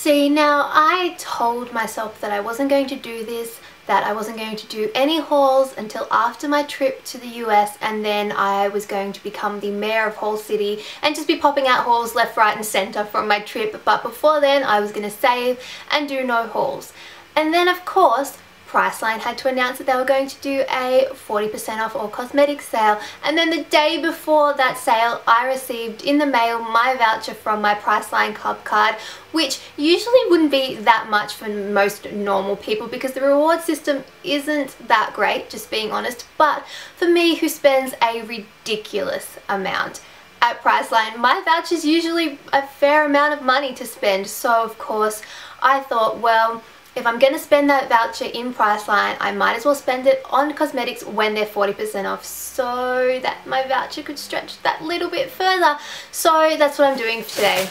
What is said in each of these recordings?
See, now I told myself that I wasn't going to do this, that I wasn't going to do any hauls until after my trip to the US, and then I was going to become the mayor of Haul City and just be popping out hauls left, right and centre from my trip. But before then I was going to save and do no hauls. And then of course Priceline had to announce that they were going to do a 40% off all cosmetics sale, and then the day before that sale I received in the mail my voucher from my Priceline club card, which usually wouldn't be that much for most normal people because the reward system isn't that great, just being honest, but for me who spends a ridiculous amount at Priceline, my voucher is usually a fair amount of money to spend. So of course I thought, well, if I'm going to spend that voucher in Priceline, I might as well spend it on cosmetics when they're 40% off so that my voucher could stretch that little bit further. So that's what I'm doing for today.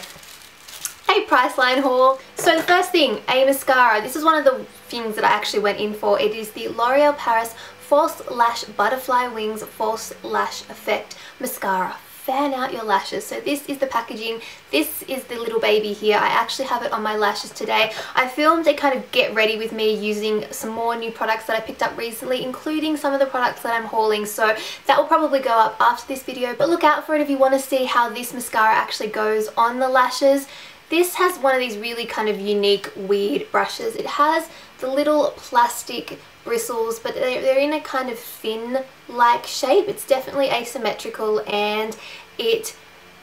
A Priceline haul. So the first thing, a mascara. This is one of the things that I actually went in for. It is the L'Oreal Paris False Lash Butterfly Wings False Lash Effect Mascara. Fan out your lashes. So this is the packaging. This is the little baby here. I actually have it on my lashes today. I filmed a kind of get ready with me using some more new products that I picked up recently, including some of the products that I'm hauling, so that will probably go up after this video, but look out for it if you want to see how this mascara actually goes on the lashes. This has one of these really kind of unique weird brushes. It has the little plastic bristles, but they're in a kind of fin like shape. It's definitely asymmetrical and it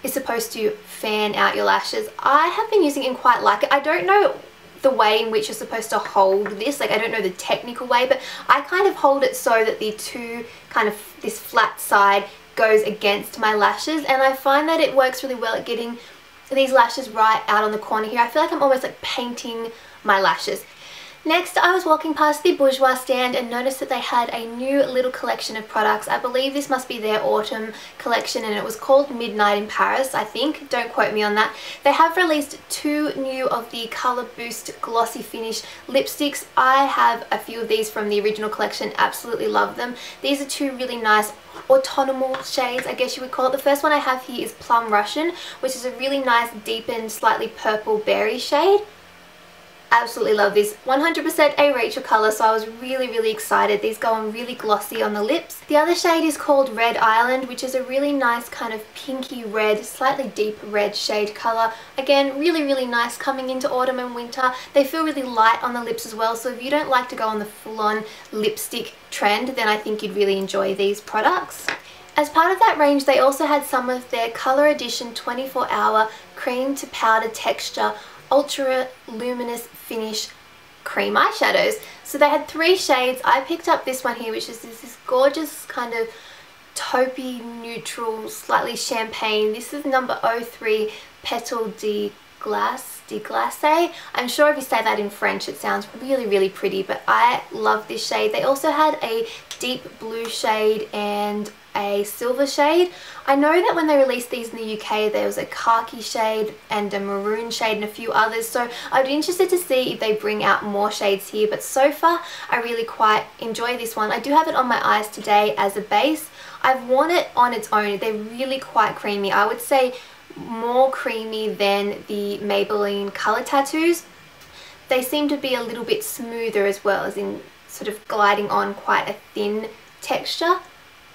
is supposed to fan out your lashes. I have been using it and quite like it. I don't know the way in which you're supposed to hold this, like I don't know the technical way, but I kind of hold it so that the two kind of this flat side goes against my lashes, and I find that it works really well at getting these lashes right out on the corner here. I feel like I'm almost like painting my lashes. Next, I was walking past the Bourjois stand and noticed that they had a new little collection of products. I believe this must be their autumn collection and it was called Midnight in Paris, I think. Don't quote me on that. They have released 2 new of the Colour Boost Glossy Finish lipsticks. I have a few of these from the original collection, absolutely love them. These are 2 really nice autumnal shades, I guess you would call it. The first one I have here is Plum Russian, which is a really nice deepened, slightly purple berry shade. Absolutely love this. 100% a Rachel colour, so I was really excited. These go on really glossy on the lips. The other shade is called Red Island, which is a really nice kind of pinky red, slightly deep red shade colour. Again, really nice coming into autumn and winter. They feel really light on the lips as well, so if you don't like to go on the full-on lipstick trend, then I think you'd really enjoy these products. As part of that range, they also had some of their Colour Edition 24-hour cream to powder texture ultra luminous finish cream eyeshadows. So they had 3 shades. I picked up this one here, which is this gorgeous kind of taupey neutral, slightly champagne. This is number 03 Petal de Glace. I'm sure if you say that in French it sounds really pretty, but I love this shade. They also had a deep blue shade and a silver shade. I know that when they released these in the UK there was a khaki shade and a maroon shade and a few others, so I'd be interested to see if they bring out more shades here, but so far I really quite enjoy this one. I do have it on my eyes today as a base. I've worn it on its own. They're really quite creamy. I would say more creamy than the Maybelline Colour Tattoos. They seem to be a little bit smoother as well, as in sort of gliding on quite a thin texture.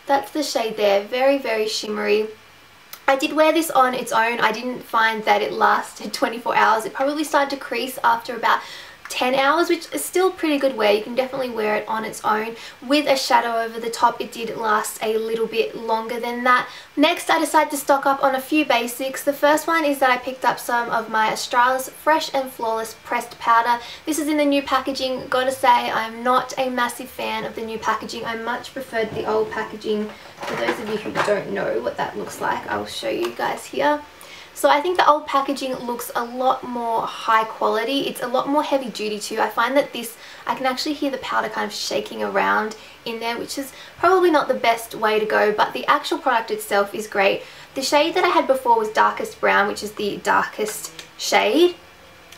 That's the shade there, very shimmery. I did wear this on its own. I didn't find that it lasted 24 hours. It probably started to crease after about 10 hours, which is still pretty good wear. You can definitely wear it on its own. With a shadow over the top, it did last a little bit longer than that. Next, I decided to stock up on a few basics. The first one is that I picked up some of my Australis Fresh and Flawless pressed powder. This is in the new packaging. Gotta say, I'm not a massive fan of the new packaging. I much preferred the old packaging. For those of you who don't know what that looks like, I'll show you guys here. So I think the old packaging looks a lot more high quality. It's a lot more heavy duty too. I find that this, I can actually hear the powder kind of shaking around in there, which is probably not the best way to go, but the actual product itself is great. The shade that I had before was Darkest Brown, which is the darkest shade.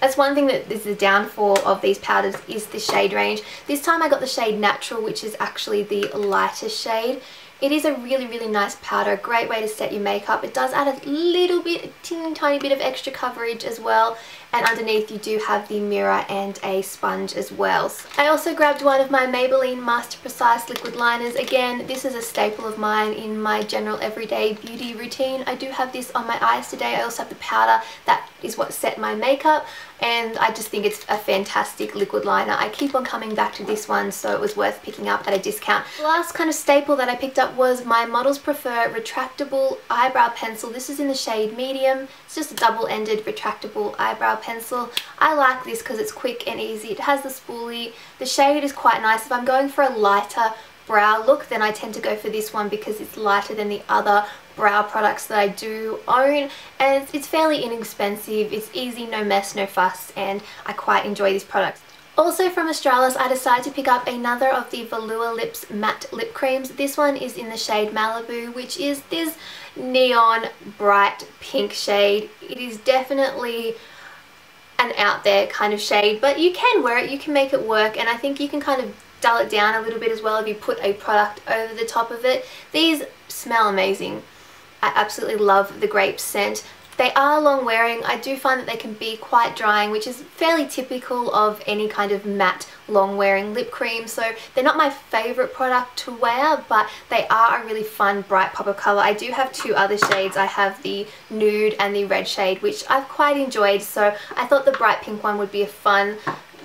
That's one thing that is the downfall of these powders, is the shade range. This time I got the shade Natural, which is actually the lightest shade. It is a really nice powder, a great way to set your makeup. It does add a little bit, a teeny tiny bit of extra coverage as well, and underneath you do have the mirror and a sponge as well. I also grabbed one of my Maybelline Master Precise liquid liners. Again, this is a staple of mine in my general everyday beauty routine. I do have this on my eyes today. I also have the powder that is what set my makeup, and I just think it's a fantastic liquid liner. I keep on coming back to this one, so it was worth picking up at a discount. The last kind of staple that I picked up was my Models Prefer retractable eyebrow pencil. This is in the shade medium. It's just a double-ended retractable eyebrow pencil. I like this because it's quick and easy. It has the spoolie. The shade is quite nice. If I'm going for a lighter brow look, then I tend to go for this one because it's lighter than the other brow products that I do own, and it's fairly inexpensive. It's easy, no mess, no fuss, and I quite enjoy this product. Also from Australis, I decided to pick up another of the Velour Lips matte lip creams. This one is in the shade Malibu, which is this neon bright pink shade. It is definitely an out there kind of shade, but you can wear it, you can make it work, and I think you can kind of dull it down a little bit as well if you put a product over the top of it. These smell amazing. I absolutely love the grape scent. They are long wearing. I do find that they can be quite drying, which is fairly typical of any kind of matte long wearing lip cream. So they're not my favourite product to wear, but they are a really fun bright pop of colour. I do have two other shades. I have the nude and the red shade, which I've quite enjoyed. So I thought the bright pink one would be a fun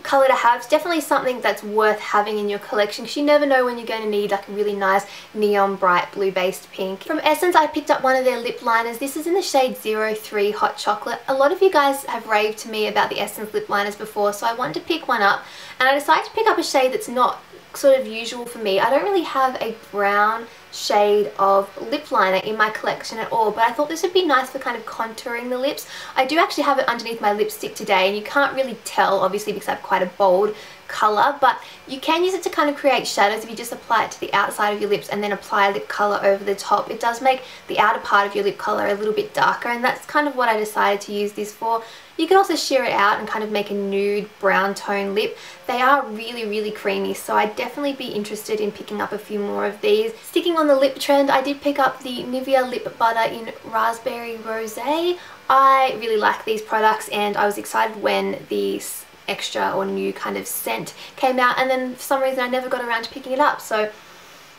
colour to have. It's definitely something that's worth having in your collection because you never know when you're going to need like a really nice neon bright blue based pink. From Essence, I picked up one of their lip liners. This is in the shade 03 Hot Chocolate. A lot of you guys have raved to me about the Essence lip liners before, so I wanted to pick one up, and I decided to pick up a shade that's not sort of usual for me. I don't really have a brown shade of lip liner in my collection at all, but I thought this would be nice for kind of contouring the lips. I do actually have it underneath my lipstick today, and you can't really tell obviously because I have quite a bold colour, but you can use it to kind of create shadows if you just apply it to the outside of your lips and then apply lip colour over the top. It does make the outer part of your lip colour a little bit darker, and that's kind of what I decided to use this for. You can also sheer it out and kind of make a nude brown tone lip. They are really creamy, so I'd definitely be interested in picking up a few more of these. Sticking on the lip trend, I did pick up the Nivea Lip Butter in Raspberry Rosé. I really like these products, and I was excited when these extra or new kind of scent came out, and then for some reason I never got around to picking it up. So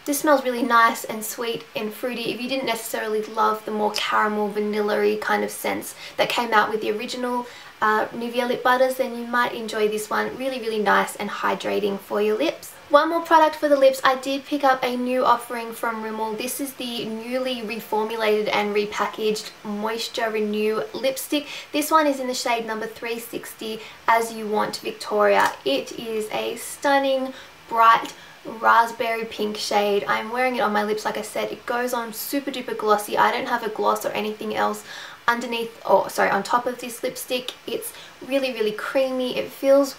this smells really nice and sweet and fruity. If you didn't necessarily love the more caramel vanilla-y kind of scents that came out with the original Nivea lip butters, then you might enjoy this one. Really nice and hydrating for your lips. One more product for the lips. I did pick up a new offering from Rimmel. This is the newly reformulated and repackaged Moisture Renew lipstick. This one is in the shade number 360 As You Want Victoria. It is a stunning, bright, raspberry pink shade. I'm wearing it on my lips. Like I said, it goes on super duper glossy. I don't have a gloss or anything else underneath, or sorry, on top of this lipstick. It's really creamy. It feels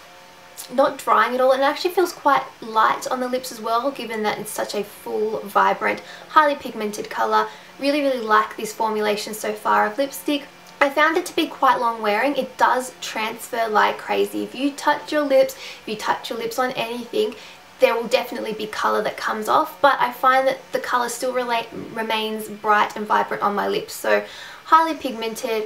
not drying at all, and it actually feels quite light on the lips as well, given that it's such a full, vibrant, highly pigmented colour. Really like this formulation so far of lipstick. I found it to be quite long wearing. It does transfer like crazy. If you touch your lips, if you touch your lips on anything, there will definitely be colour that comes off, but I find that the colour still remains bright and vibrant on my lips. So highly pigmented.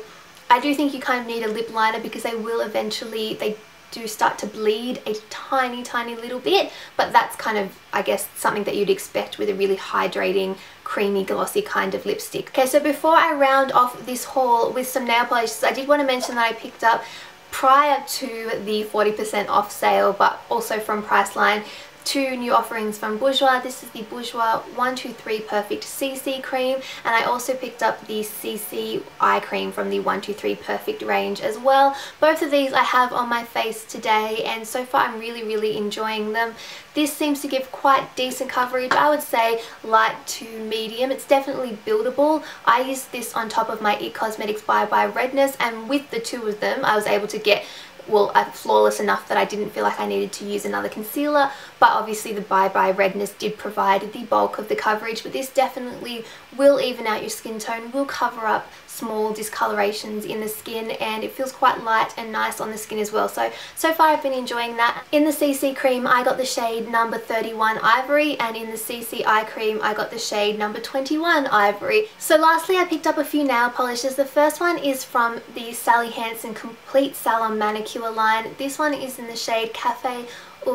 I do think you kind of need a lip liner because they will eventually, they do start to bleed a tiny little bit, but that's kind of, I guess, something that you'd expect with a really hydrating, creamy, glossy kind of lipstick. Okay, so before I round off this haul with some nail polishes, I did want to mention that I picked up, prior to the 40% off sale, but also from Priceline, two new offerings from Bourjois. This is the Bourjois 123 Perfect CC cream, and I also picked up the CC eye cream from the 123 Perfect range as well. Both of these I have on my face today, and so far I'm really enjoying them. This seems to give quite decent coverage. I would say light to medium. It's definitely buildable. I used this on top of my It Cosmetics Bye Bye Redness, and with the two of them I was able to get, well, flawless enough that I didn't feel like I needed to use another concealer, but obviously the Bye Bye Redness did provide the bulk of the coverage, but this definitely will even out your skin tone, will cover up small discolorations in the skin, and it feels quite light and nice on the skin as well. So far I've been enjoying that. In the CC cream I got the shade number 31 Ivory, and in the CC eye cream I got the shade number 21 Ivory. So lastly I picked up a few nail polishes. The first one is from the Sally Hansen Complete Salon Manicure line. This one is in the shade Cafe au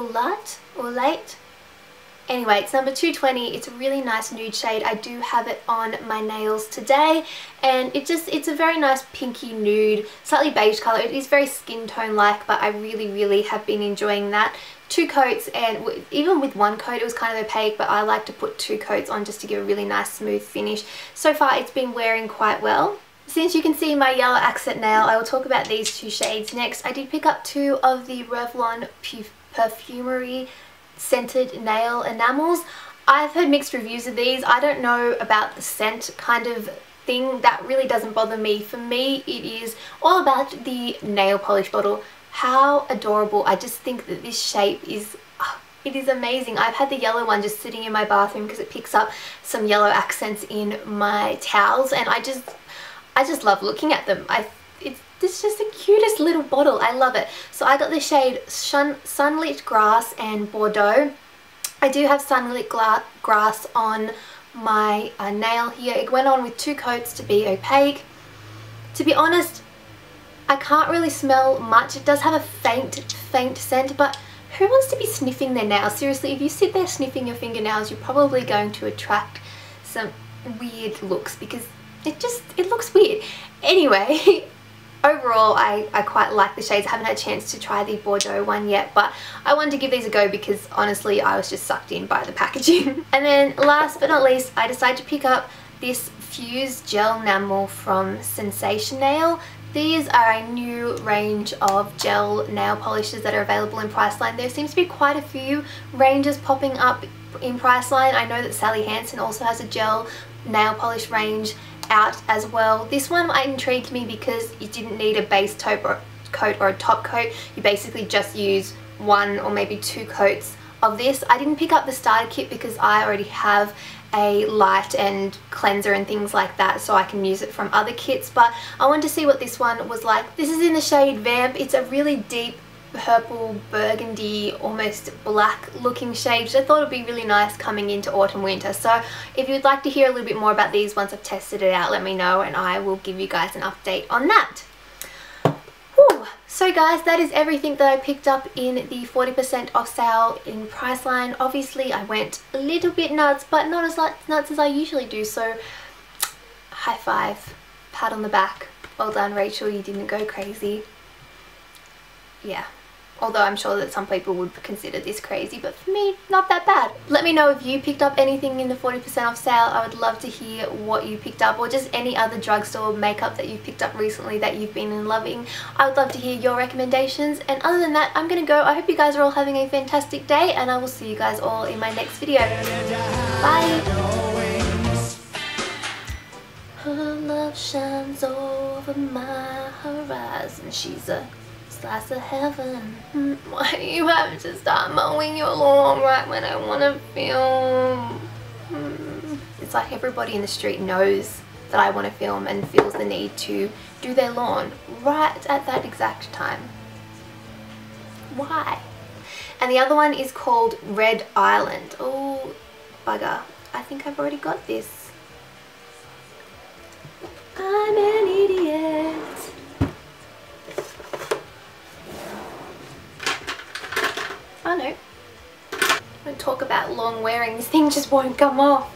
Lait. Anyway, it's number 220. It's a really nice nude shade. I do have it on my nails today, and it's a very nice pinky nude, slightly beige colour. It is very skin tone like, but I really have been enjoying that. 2 coats, and even with 1 coat it was kind of opaque, but I like to put 2 coats on just to give a really nice smooth finish. So far it's been wearing quite well. Since you can see my yellow accent nail, I will talk about these 2 shades next. I did pick up 2 of the Revlon Perfumery scented nail enamels. I've heard mixed reviews of these. I don't know about the scent kind of thing. That really doesn't bother me. For me it is all about the nail polish bottle. How adorable. I just think that this shape is it is amazing. I've had the yellow one just sitting in my bathroom because it picks up some yellow accents in my towels, and I just love looking at them. It's just the cutest little bottle. I love it. So I got the shade Sunlit Grass and Bordeaux. I do have Sunlit Grass on my nail here. It went on with 2 coats to be opaque. To be honest, I can't really smell much. It does have a faint scent, but who wants to be sniffing their nails? Seriously, if you sit there sniffing your fingernails, you're probably going to attract some weird looks because it looks weird. Anyway, overall I quite like the shades. I haven't had a chance to try the Bordeaux one yet, but I wanted to give these a go because honestly I was just sucked in by the packaging. And then last but not least, I decided to pick up this Fuse Gel Enamel from Sensation Nail. These are a new range of gel nail polishes that are available in Priceline. There seems to be quite a few ranges popping up in Priceline. I know that Sally Hansen also has a gel nail polish range out as well. This one intrigued me because you didn't need a base coat or a top coat. You basically just use 1 or maybe 2 coats of this. I didn't pick up the starter kit because I already have a light and cleanser and things like that, so I can use it from other kits, but I wanted to see what this one was like. This is in the shade Vamp. It's a really deep purple burgundy, almost black looking shade, which I thought would be really nice coming into autumn winter. So if you'd like to hear a little bit more about these once I've tested it out, let me know and I will give you guys an update on that. Whew. So guys, that is everything that I picked up in the 40% off sale in Priceline. Obviously I went a little bit nuts, but not as nuts as I usually do, so high five, pat on the back. Well done, Rachel, you didn't go crazy. Yeah. Although I'm sure that some people would consider this crazy, but for me, not that bad. Let me know if you picked up anything in the 40% off sale. I would love to hear what you picked up, or just any other drugstore makeup that you've picked up recently that you've been loving. I would love to hear your recommendations. And other than that, I'm gonna go. I hope you guys are all having a fantastic day, and I will see you guys all in my next video. Bye! Her love shines over my horizon. She's a slice of heaven. Why do you have to start mowing your lawn right when I want to film? It's like everybody in the street knows that I want to film and feels the need to do their lawn right at that exact time. Why? And the other one is called Red Island. Oh bugger, I think I've already got this. I'm an idiot. Oh no. Don't talk about long wearing, this thing just won't come off.